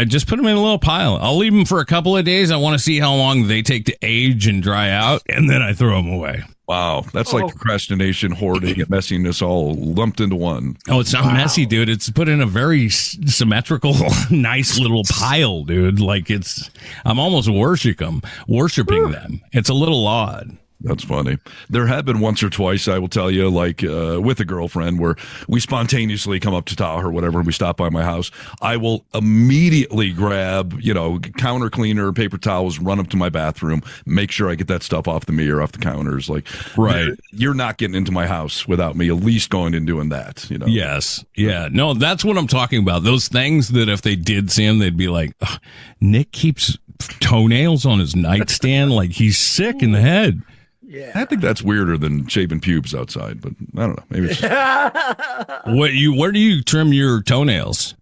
just put them in a little pile. I'll leave them for a couple of days. I want to see how long they take to age and dry out, and then I throw them away. Wow, that's like procrastination, hoarding, and messiness all lumped into one. Oh, it's not messy, dude. It's put in a very symmetrical, nice little pile, dude. Like I'm almost worshiping them. It's a little odd. That's funny. There have been once or twice, I will tell you, like with a girlfriend where we spontaneously come up to Tahoe or whatever, and we stop by my house. I will immediately grab, counter cleaner, paper towels, run up to my bathroom, make sure I get that stuff off the mirror, off the counters. Like, right. You're not getting into my house without me at least going and doing that. Yes. Yeah. No, that's what I'm talking about. Those things that if they did see him, they'd be like, Nick keeps toenails on his nightstand like he's sick in the head. Yeah. I think that's weirder than shaving pubes outside, but I don't know. Maybe it's where do you trim your toenails?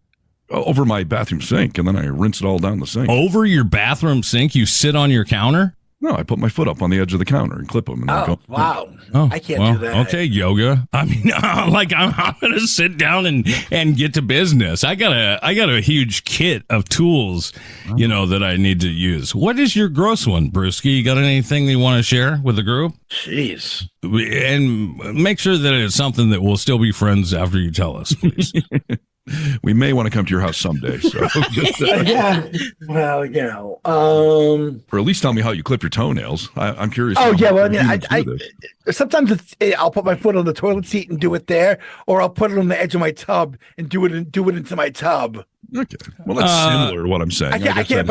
Over my bathroom sink, and then I rinse it all down the sink. Over your bathroom sink? You sit on your counter? No, I put my foot up on the edge of the counter and clip them. And wow. Oh, I can't do that. Okay, yoga. I mean, I'm going to sit down and get to business. I got a huge kit of tools, that I need to use. What is your gross one, Brewski? You got anything that you want to share with the group? Jeez. And make sure that it's something that we'll still be friends after you tell us, please. We may want to come to your house someday. So yeah. Well, or at least tell me how you clip your toenails. I'm curious. Oh yeah. Well, I mean, I sometimes I'll put my foot on the toilet seat and do it there, or I'll put it on the edge of my tub and do it into my tub. Okay. Well, that's similar to what I'm saying. I can't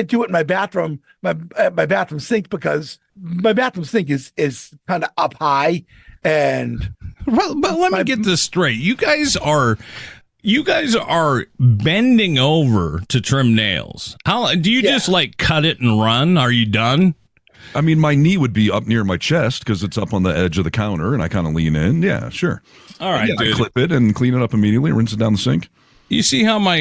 do it in my bathroom, my bathroom sink, because my bathroom sink is kind of up high. And but let me get this straight. You guys are bending over to trim nails. How do you just like cut it and run? Are you done? I mean, my knee would be up near my chest because it's up on the edge of the counter, and I kind of lean in. Yeah, sure. All right, dude. I clip it and clean it up immediately, rinse it down the sink. You see how my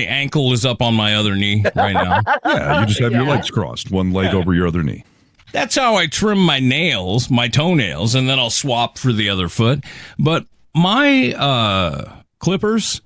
ankle is up on my other knee right now? Yeah, you just have your legs crossed, one leg over your other knee. That's how I trim my toenails, and then I'll swap for the other foot. But my clippers,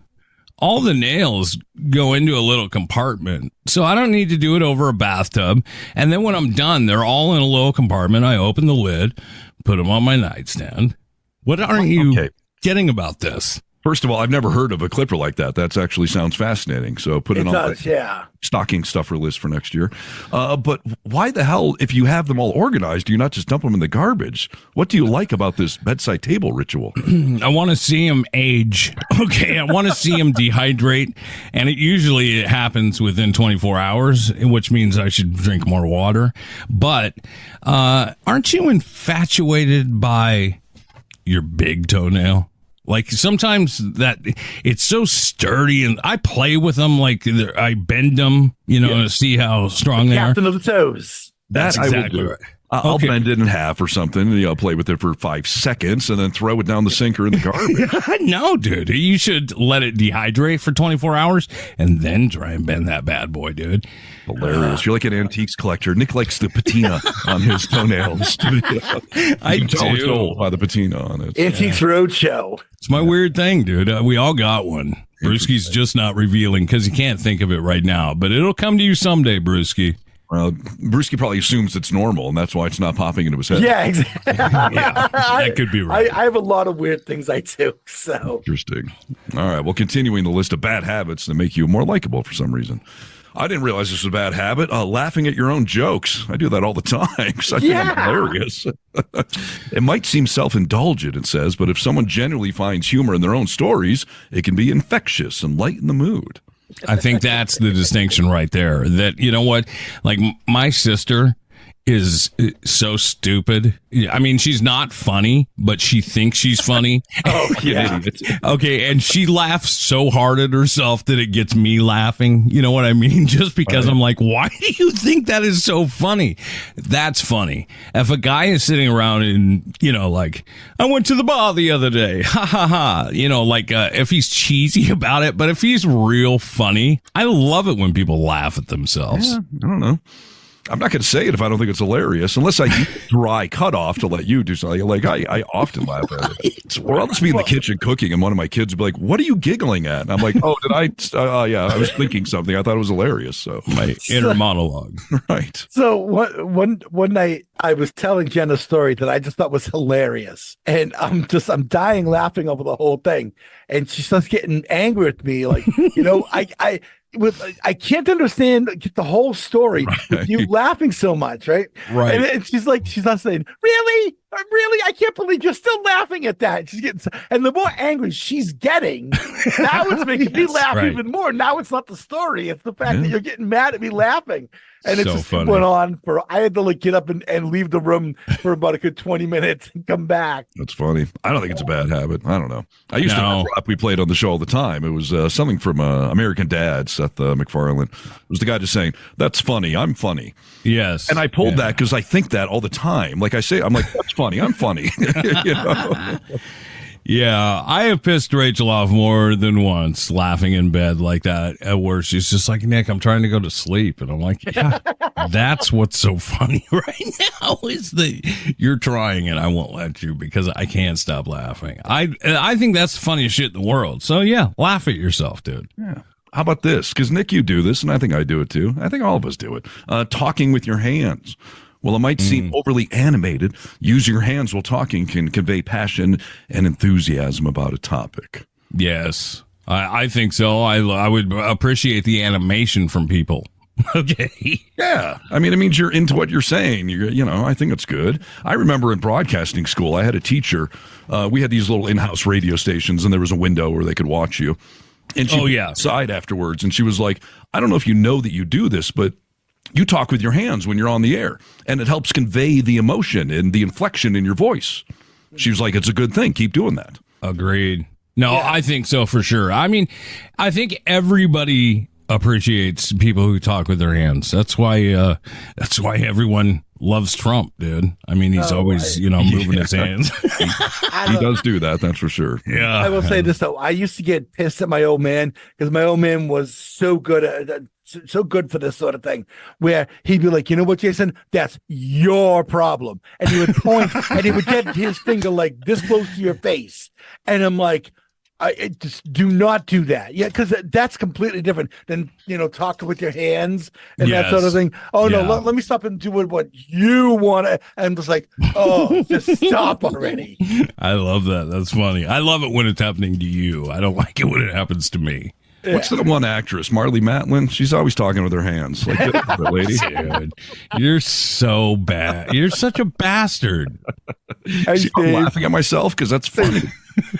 all the nails go into a little compartment, so I don't need to do it over a bathtub. And then when I'm done, they're all in a little compartment. I open the lid, put them on my nightstand. What aren't you getting about this? First of all, I've never heard of a clipper like that. That actually sounds fascinating. So put it on my stocking stuffer list for next year. But why the hell, if you have them all organized, do you not just dump them in the garbage? What do you like about this bedside table ritual? I want to see them age. Okay, I want to see them dehydrate. And it happens within 24 hours, which means I should drink more water. But aren't you infatuated by your big toenail? Like sometimes that it's so sturdy, and I play with them. Like I bend them, to see how strong they are. Captain of the toes. That's exactly right. I'll bend it in half or something, and I'll play with it for 5 seconds, and then throw it down the sink or in the garbage. No, dude, you should let it dehydrate for 24 hours and then try and bend that bad boy, dude. Hilarious! You're like an antiques collector. Nick likes the patina on his toenails. I do. By the patina on it. Antiques Roadshow. It's my weird thing, dude. We all got one. Brewski's just not revealing because he can't think of it right now, but it'll come to you someday, Brewski. Well, Brewski probably assumes it's normal, and that's why it's not popping into his head. Yeah, exactly. That could be right. I have a lot of weird things I do. So interesting. All right. Well, continuing the list of bad habits that make you more likable for some reason. I didn't realize this was a bad habit. Laughing at your own jokes. I do that all the time because I think I'm hilarious. It might seem self-indulgent, it says, but if someone genuinely finds humor in their own stories, it can be infectious and lighten the mood. I think that's the distinction right there. That, you know what? Like, my sister is so stupid. I mean, she's not funny, but she thinks she's funny. Oh, yeah. Okay, and she laughs so hard at herself that it gets me laughing. You know what I mean? Just because I'm like, why do you think that is so funny? That's funny. If a guy is sitting around and, like, I went to the bar the other day. Ha, ha, ha. If he's cheesy about it, but if he's real funny, I love it when people laugh at themselves. Yeah, I don't know. I'm not going to say it if I don't think it's hilarious, unless I use dry cutoff to let you do something. Like I often laugh at it. Or I'll just be in the kitchen cooking, and one of my kids will be like, "What are you giggling at?" And I'm like, "Oh, did I? Yeah, I was thinking something. I thought it was hilarious." So my inner monologue, right? So one night I was telling Jen a story that I just thought was hilarious, and I'm dying laughing over the whole thing, and she starts getting angry with me, like, I can't understand the whole story with you laughing so much, right? Right. And she's not saying, really? I can't believe you're still laughing at that. She's getting, and the more angry she's getting, now it's making me laugh even more. Now it's not the story; it's the fact that you're getting mad at me laughing. And it so just funny. went on I had to get up and leave the room for about a good 20 minutes and come back. That's funny. I don't think it's a bad habit. I don't know. I used to have a rap we played on the show all the time. It was something from American Dad, Seth MacFarlane. It was the guy just saying, "That's funny. I'm funny." Yes. And I pulled that because I think that all the time. Like I say, I'm like, "That's funny. I'm funny." Yeah, I have pissed Rachel off more than once laughing in bed like that, where she's just like, "Nick, I'm trying to go to sleep." And I'm like, yeah, that's what's so funny right now is that you're trying and I won't let you because I can't stop laughing. I think that's the funniest shit in the world. So yeah, laugh at yourself, dude. Yeah. How about this? Because Nick, you do this, and I think I do it too. I think all of us do it. Talking with your hands. Well, it might seem overly animated. Use your hands while talking can convey passion and enthusiasm about a topic. Yes, I think so. I would appreciate the animation from people. Okay. Yeah. I mean, it means you're into what you're saying. I think it's good. I remember in broadcasting school, I had a teacher. We had these little in-house radio stations, and there was a window where they could watch you. And she went outside afterwards, and she was like, "I don't know if you know that you do this, but you talk with your hands when you're on the air, and it helps convey the emotion and the inflection in your voice." She was like, "It's a good thing. Keep doing that." Agreed. No, I think so for sure. I mean, I think everybody appreciates people who talk with their hands. That's why everyone loves Trump, dude. I mean, he's always, moving his hands. He does do that. That's for sure. Yeah. I will say this though. I used to get pissed at my old man because my old man was so good at so good for this sort of thing, where he'd be like, "You know what, Jason, that's your problem." And he would point and he would get his finger like this close to your face. And I'm like, I just do not do that. Yeah, because that's completely different than, talking with your hands and that sort of thing. Oh, no, let me stop and do what you want. And I'm just like, oh, just stop already. I love that. That's funny. I love it when it's happening to you. I don't like it when it happens to me. What's that one actress, Marlee Matlin? She's always talking with her hands. Like, that lady. Dude, you're so bad. You're such a bastard. See, I'm laughing at myself because that's funny.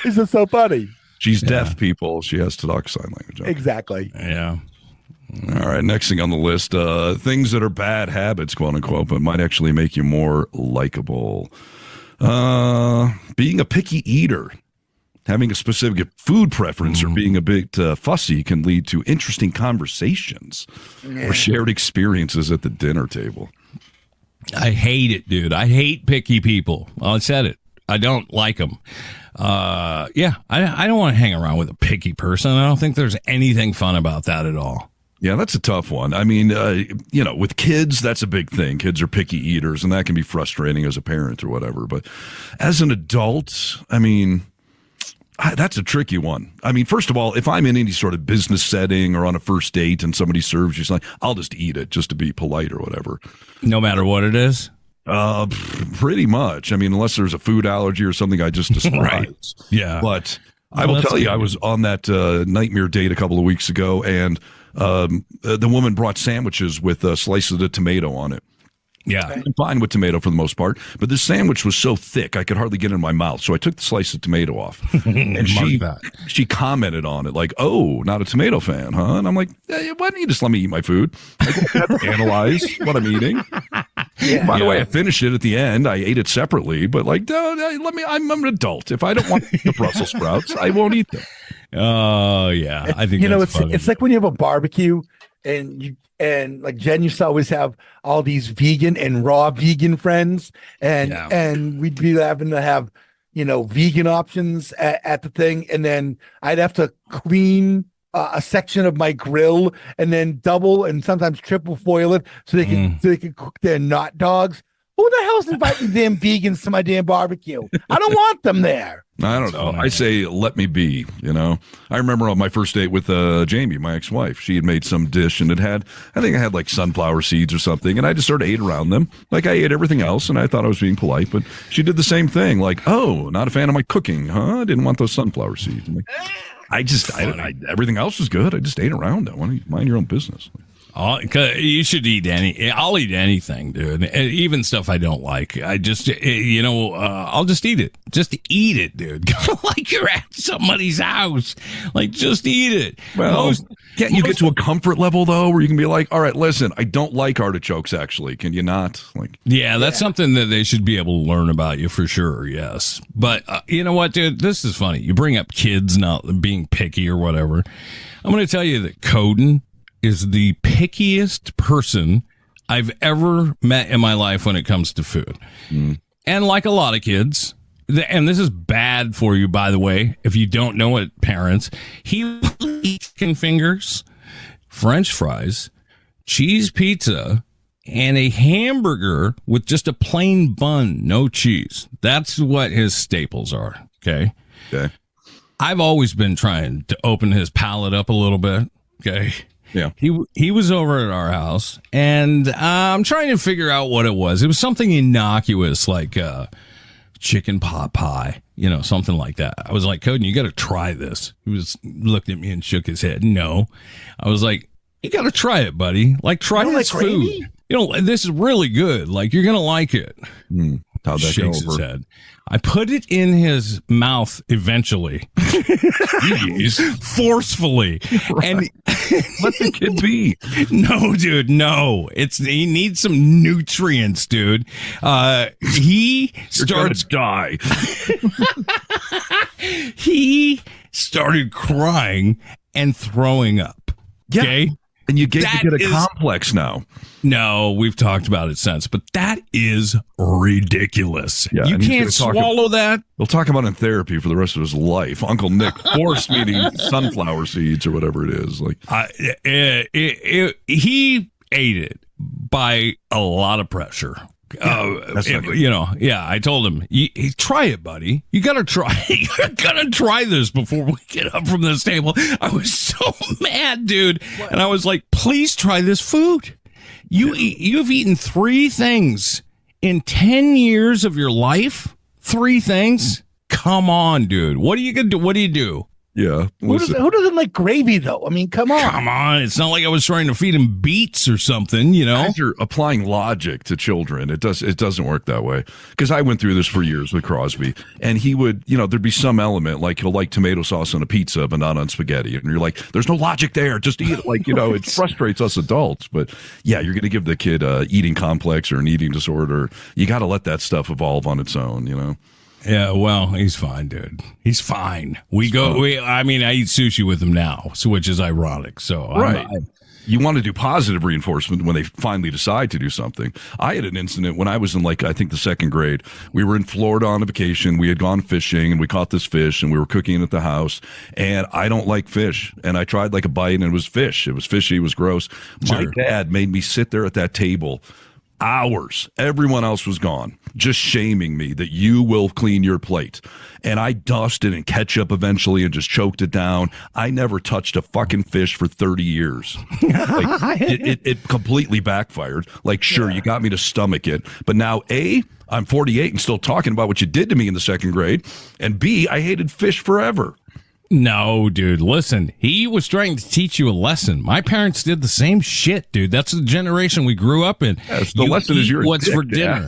This is so funny. She's deaf, people. She has to talk sign language. Exactly. Yeah. All right. Next thing on the list, things that are bad habits, quote unquote, but might actually make you more likable. Being a picky eater. Having a specific food preference or being a bit fussy can lead to interesting conversations or shared experiences at the dinner table. I hate it, dude. I hate picky people. I said it. I don't like them. I don't want to hang around with a picky person. I don't think there's anything fun about that at all. Yeah, that's a tough one. I mean, with kids, that's a big thing. Kids are picky eaters, and that can be frustrating as a parent or whatever. But as an adult, I mean, that's a tricky one. I mean, first of all, if I'm in any sort of business setting or on a first date and somebody serves you something, I'll just eat it just to be polite or whatever. No matter what it is? Pretty much. I mean, unless there's a food allergy or something I just despise. Right. Yeah. But I will tell you, I was on that nightmare date a couple of weeks ago, and the woman brought sandwiches with slices of tomato on it. Yeah. I'm fine with tomato for the most part, but this sandwich was so thick I could hardly get it in my mouth. So I took the slice of tomato off, and she commented on it like, "Oh, not a tomato fan, huh?" And I'm like, "Why don't you just let me eat my food? Like, I have to analyze what I'm eating." By the way, I finished it at the end. I ate it separately, but like, let me. I'm an adult. If I don't want the Brussels sprouts, I won't eat them. Oh yeah, I think it's like when you have a barbecue and like Jen used to always have all these vegan and raw vegan friends, and we'd be having to have vegan options at the thing, and then I'd have to clean a section of my grill and then double and sometimes triple foil it so they can cook their not dogs. Who the hell's inviting damn vegans to my damn barbecue? I don't want them there. I don't know. I say, let me be, I remember on my first date with Jamie, my ex-wife, she had made some dish and I think it had like sunflower seeds or something. And I just sort of ate around them. Like I ate everything else and I thought I was being polite, but she did the same thing. Like, oh, not a fan of my cooking, huh? I didn't want those sunflower seeds. I'm like, everything else was good. I just ate around it. Why don't you mind your own business? You should eat I'll eat anything, dude. Even stuff I don't like. I just, I'll just eat it. Just eat it, dude. Like you're at somebody's house. Like, just eat it. Well, can't you get to a comfort level, though, where you can be like, all right, listen, I don't like artichokes, actually. Can you not? That's something that they should be able to learn about you for sure, yes. But you know what, dude? This is funny. You bring up kids not being picky or whatever. I'm going to tell you that Coden is the pickiest person I've ever met in my life when it comes to food. And like a lot of kids, and this is bad for you, by the way, if you don't know it, parents, he eats chicken fingers, French fries, cheese pizza, and a hamburger with just a plain bun, no cheese. That's what his staples are, okay? Okay. I've always been trying to open his palate up a little bit, okay? Yeah. He was over at our house, and I'm trying to figure out what it was. It was something innocuous like chicken pot pie, something like that. I was like, Coden, you got to try this. He looked at me and shook his head. No. I was like, you got to try it, buddy. Like, try this food. This is really good. Like, you're going to like it. How'd that Shakes go over? his head. I put it in his mouth eventually. Forcefully. Right. And let the kid be. No, dude, no. He needs some nutrients, dude. He starts die. He started crying and throwing up. Yeah. Okay? And you get a complex now. No, we've talked about it since, but that is ridiculous. Yeah, you can't swallow that. We'll talk about it in therapy for the rest of his life. Uncle Nick forced me to eat sunflower seeds or whatever it is. He ate it by a lot of pressure. I told him, try it, buddy. You gotta try. You gotta try this before we get up from this table. I was so mad, dude. What? And I was like, please try this food. You've eaten 3 things in 10 years of your life. 3 things. Come on, dude. What are you gonna do? What do you do? Yeah. Who doesn't like gravy, though? I mean, come on. Come on. It's not like I was trying to feed him beets or something, You're applying logic to children. It doesn't work that way. Because I went through this for years with Crosby, and he would, there'd be some element, like he'll like tomato sauce on a pizza, but not on spaghetti. And you're like, there's no logic there. Just eat it. It frustrates us adults. But yeah, you're going to give the kid a eating complex or an eating disorder. You got to let that stuff evolve on its own, Yeah, well, he's fine, dude. He's fine. I eat sushi with him now, which is ironic. So, right. You want to do positive reinforcement when they finally decide to do something. I had an incident when I was in I think the 2nd grade. We were in Florida on a vacation. We had gone fishing and we caught this fish and we were cooking it at the house. And I don't like fish. And I tried a bite and it was fish. It was fishy. It was gross. Sure. My dad made me sit there at that table hours. Everyone else was gone, just shaming me that you will clean your plate. And I dusted and ketchup eventually and just choked it down. I never touched a fucking fish for 30 years. It completely backfired. Sure, you got me to stomach it. But now, A, I'm 48 and still talking about what you did to me in the 2nd grade. And B, I hated fish forever. No, dude, listen, he was trying to teach you a lesson. My parents did the same shit, dude. That's the generation we grew up in. Yes, the lesson is what's for dinner.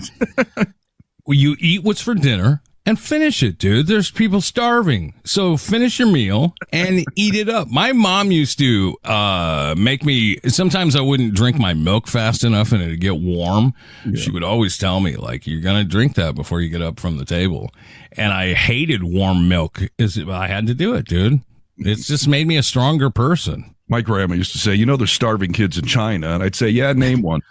You eat what's for dinner and finish it, dude. There's people starving. So finish your meal and eat it up. My mom used to make me, sometimes I wouldn't drink my milk fast enough and it'd get warm. Yeah. She would always tell me, you're going to drink that before you get up from the table. And I hated warm milk. I had to do it, dude. It's just made me a stronger person. My grandma used to say, there's starving kids in China. And I'd say, yeah, name one.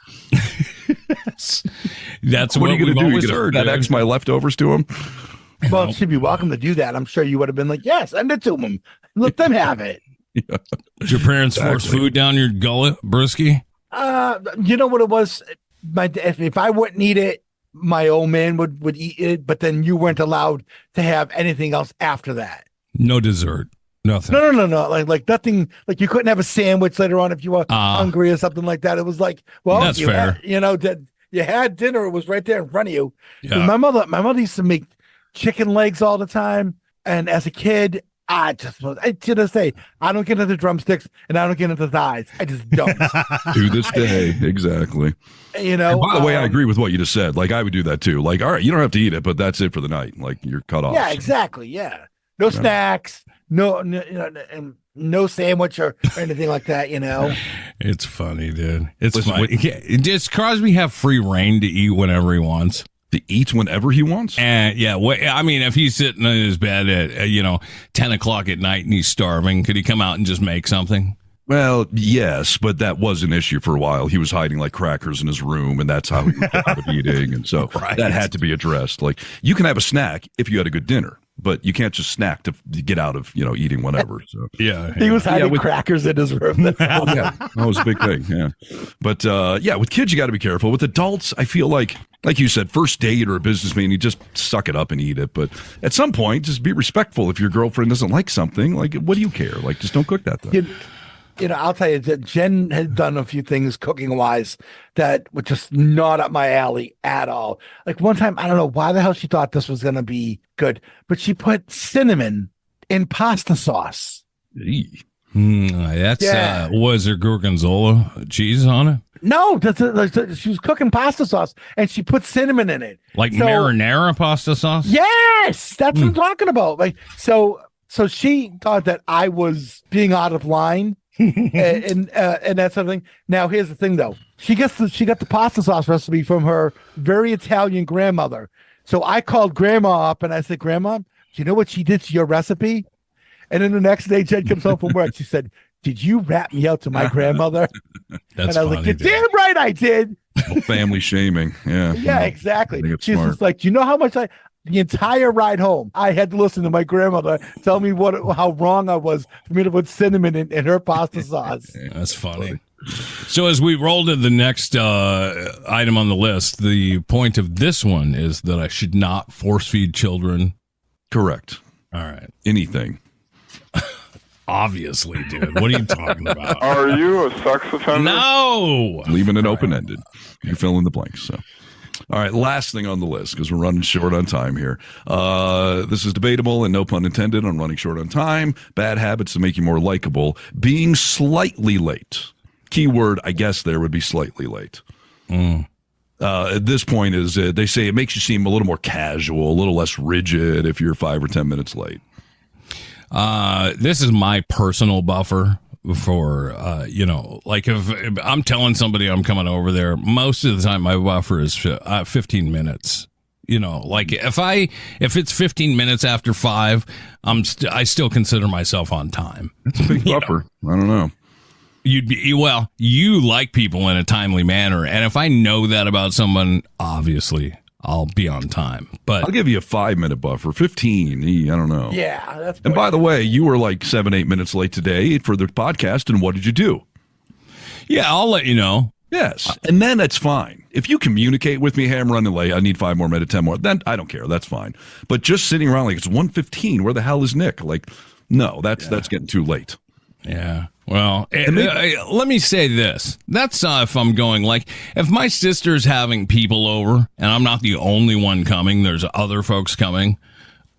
That's what are you we've going to do? always heard. FedEx my leftovers to them? Well, she'd be welcome to do that. I'm sure you would have been like, yes, send it to them. Let them have it. Did your parents force food down your gullet, Brewski? You know what it was? If I wouldn't eat it, my old man would eat it, but then you weren't allowed to have anything else after that. No dessert. Nothing. No. Like nothing. Like you couldn't have a sandwich later on if you were hungry or something like that. It was like, well, that's fair. You had dinner. It was right there in front of you. Yeah. My mother used to make chicken legs all the time, and as a kid, to this day, I don't get into drumsticks and I don't get into thighs. I just don't. To this day, exactly. And by the way, I agree with what you just said. Like I would do that too. Like, all right, you don't have to eat it, but that's it for the night. Like you're cut off. Yeah, exactly. Yeah, no snacks, no sandwich or anything like that. It's funny, dude. It's funny. Does Crosby have free reign to eat whenever he wants? To eat whenever he wants? And I mean, if he's sitting in his bed at 10 o'clock at night and he's starving, could he come out and just make something? Well, yes, but that was an issue for a while. He was hiding like crackers in his room, and that's how he was out of eating. And so that had to be addressed. Like you can have a snack if you had a good dinner, but you can't just snack to get out of eating whatever. So he was hiding crackers in his room. That was a big thing. Yeah, but with kids you got to be careful. With adults, I feel like you said, first date or a business meeting, you just suck it up and eat it. But at some point, just be respectful. If your girlfriend doesn't like something, like what do you care? Like just don't cook that thing. I'll tell you that Jen had done a few things cooking wise that were just not up my alley at all. Like one time, I don't know why the hell she thought this was going to be good, but she put cinnamon in pasta sauce. Was there gorgonzola cheese on it? No, she was cooking pasta sauce and she put cinnamon in it. Like marinara pasta sauce? Yes, that's what I'm talking about. Like so she thought that I was being out of line. and that sort of thing. Now here's the thing though. She got the pasta sauce recipe from her very Italian grandmother. So I called grandma up and I said, Grandma, do you know what she did to your recipe? And then the next day Jen comes home from work. She said, did you rat me out to my grandmother? That's and I was like, you're damn right I did. Family shaming. Yeah. Yeah, exactly. She's smart. just like, do you know how much the entire ride home, I had to listen to my grandmother tell me how wrong I was for me to put cinnamon in her pasta sauce. That's funny. So as we roll to the next item on the list, the point of this one is that I should not force feed children. Correct. All right. Anything. Obviously, dude. What are you talking about? Are you a sex offender? No. Leaving it open-ended. You fill in the blanks. So, all right. Last thing on the list, because we're running short on time here. This is debatable and no pun intended on running short on time. Bad habits to make you more likable. Being slightly late. Keyword, I guess, there would be slightly late. At this point is they say it makes you seem a little more casual, a little less rigid if you're 5 or 10 minutes late. This is my personal buffer for, like if I'm telling somebody I'm coming over there, most of the time my buffer is 15 minutes. Like if it's 15 minutes after 5, I still consider myself on time. That's a big buffer. I don't know. You like people in a timely manner. And if I know that about someone, obviously I'll be on time. But I'll give you a 5-minute buffer. 15, I don't know. Yeah, that's. And by the way, you were like 7-8 minutes late today for the podcast. And what did you do? Yeah, I'll let you know. Yes, and then that's fine. If you communicate with me, hey, I'm running late, I need 5 more minutes, 10 more, then I don't care. That's fine. But just sitting around like it's 1:15, where the hell is Nick? Like, no, that's getting too late. Yeah. Well, let me say this. That's if I'm going, like, if my sister's having people over and I'm not the only one coming, there's other folks coming,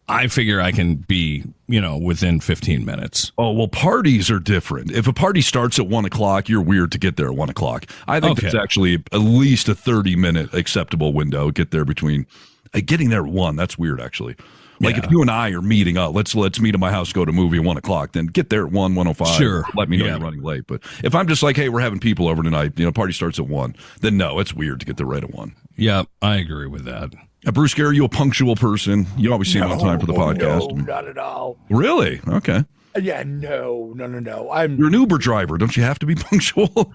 I figure I can be, within 15 minutes. Oh, well, parties are different. If a party starts at 1 o'clock, you're weird to get there at 1 o'clock. I think it's actually at least a 30-minute acceptable window. Get there between getting there at 1. That's weird, actually. Like if you and I are meeting up, let's meet at my house, go to a movie at 1 o'clock, then get there at 1:05. Sure. Let me know you're running late. But if I'm just like, hey, we're having people over tonight, party starts at 1, then no, it's weird to get there right at 1. Yeah, I agree with that. Brewski, are you a punctual person? You always seem on time for the podcast. No, not at all. Really? Okay. Yeah, no. You're an Uber driver. Don't you have to be punctual?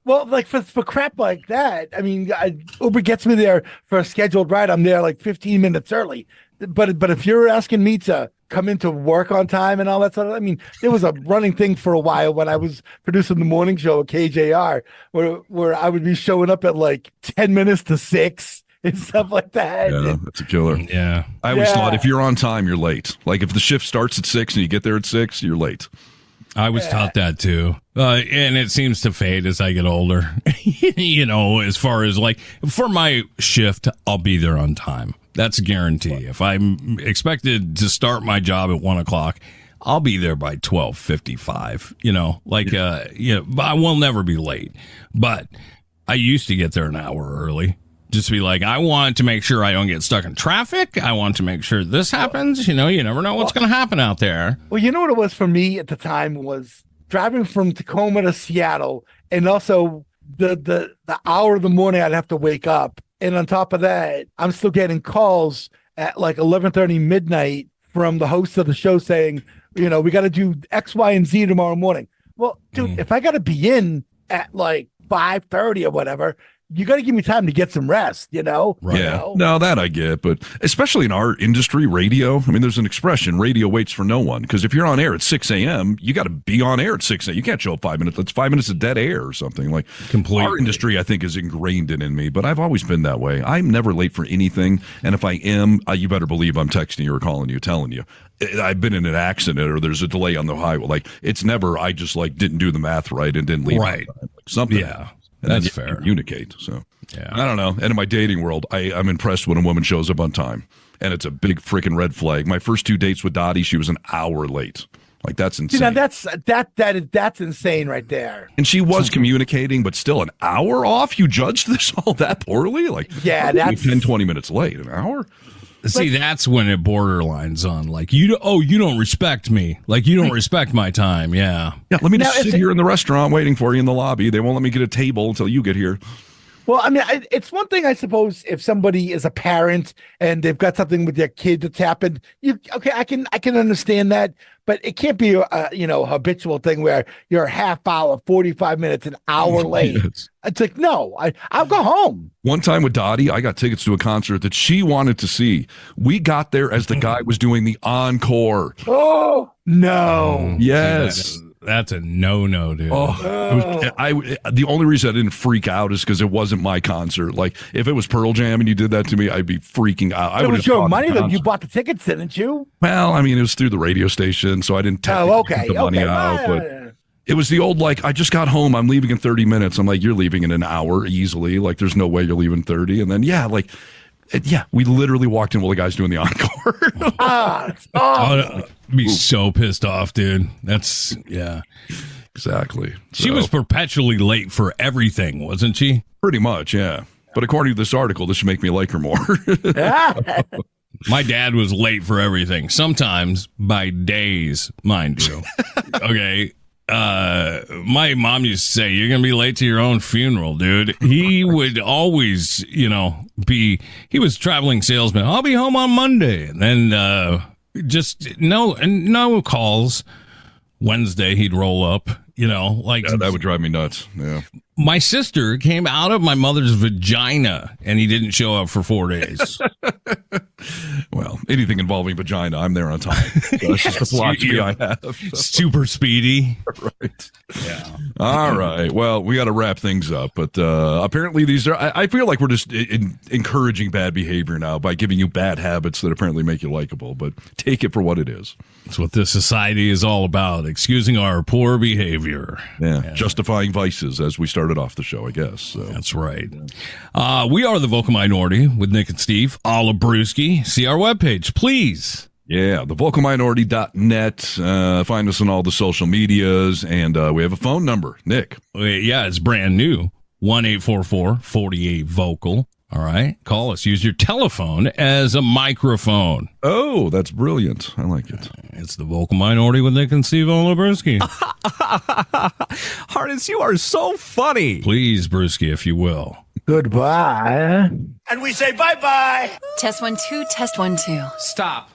Well, like for crap like that, I mean, Uber gets me there for a scheduled ride. I'm there like 15 minutes early. But if you're asking me to come into work on time and all that stuff. I mean, there was a running thing for a while when I was producing the morning show at KJR, where I would be showing up at like 10 minutes to 6 and stuff like that. Yeah, that's a killer. Yeah. I always thought if you're on time, you're late. Like if the shift starts at 6 and you get there at 6, you're late. I was taught that too. And it seems to fade as I get older. As far as like for my shift, I'll be there on time. That's a guarantee. If I'm expected to start my job at 1:00, I'll be there by 12:55. I will never be late. But I used to get there an hour early. Just to be like, I want to make sure I don't get stuck in traffic. I want to make sure this happens. You never know what's going to happen out there. Well, you know what it was for me at the time was driving from Tacoma to Seattle, and also the hour of the morning I'd have to wake up. And on top of that, I'm still getting calls at like 11:30 midnight from the host of the show saying, we got to do X, Y, and Z tomorrow morning. Well, dude, if I got to be in at like 5:30 or whatever, you got to give me time to get some rest, Right. Yeah. No, that I get. But especially in our industry, radio, I mean, there's an expression, radio waits for no one. Because if you're on air at 6 a.m., you got to be on air at 6 a.m. You can't show up 5 minutes. That's 5 minutes of dead air or something. Like, completely. Our industry, I think, is ingrained in me. But I've always been that way. I'm never late for anything. And if I am, you better believe I'm texting you or calling you, telling you. I've been in an accident or there's a delay on the highway. Like, it's never, I just like didn't do the math right and didn't leave. Right. Like, something. Yeah. And that's then fair. Communicate. So yeah. I don't know. And in my dating world, I'm impressed when a woman shows up on time, and it's a big freaking red flag. My first 2 dates with Dottie, she was an hour late. Like that's insane. That's insane right there. And she was communicating, but still an hour off. You judged this all that poorly? Like that's 10, 20 minutes late. An hour. See, that's when it borderlines on like you don't respect me, like you don't respect my time. Yeah. Let me just sit here in the restaurant waiting for you in the lobby. They won't let me get a table until you get here. Well, I mean, it's one thing, I suppose, if somebody is a parent and they've got something with their kid that's happened. I can understand that, but it can't be a habitual thing where you're a half hour, 45 minutes, an hour late. Yes. It's like, no, I'll go home. One time with Dottie, I got tickets to a concert that she wanted to see. We got there as the guy was doing the encore. Oh no! Yes. That's a no, dude. The only reason I didn't freak out is because it wasn't my concert. Like, if it was Pearl Jam and you did that to me, I'd be freaking out. It was your money that you bought the tickets, didn't you? Well, I mean, it was through the radio station, so I didn't take the money out. But it was the old, like, I just got home. I'm leaving in 30 minutes. I'm like, you're leaving in an hour easily. Like, there's no way you're leaving 30. And then, we literally walked in while the guy's doing the encore. I'd be so pissed off, dude. That's, yeah. Exactly. She was perpetually late for everything, wasn't she? Pretty much, yeah. But according to this article, this should make me like her more. My dad was late for everything, sometimes by days, mind you. Okay. My mom used to say, you're going to be late to your own funeral, dude. He would always, he was traveling salesman. I'll be home on Monday. And then, just no calls. Wednesday, he'd roll up, that would drive me nuts. Yeah. My sister came out of my mother's vagina and he didn't show up for 4 days. Well, anything involving vagina, I'm there on time. So that's just the philosophy I have. Super speedy. Right. Yeah. All right. Well, we got to wrap things up, but apparently these are, I feel like we're just encouraging bad behavior now by giving you bad habits that apparently make you likable, but take it for what it is. That's what this society is all about, excusing our poor behavior. Yeah. Justifying vices, as we started off the show, I guess. So. That's right. We are the Vocal Minority with Nick and Steve. Alla Brewski. See our webpage, please. Yeah, thevocalminority.net. Find us on all the social medias, and we have a phone number. Nick. Yeah, it's brand new. 1-844-48-VOCAL. All right. Call us. Use your telephone as a microphone. Oh, that's brilliant. I like it. It's the Vocal Minority with Nick and Steve Alla Brewski. Harness, you are so funny. Please, Brewski, if you will. Goodbye. And we say bye-bye. Test 1 2, test 1 2. Stop.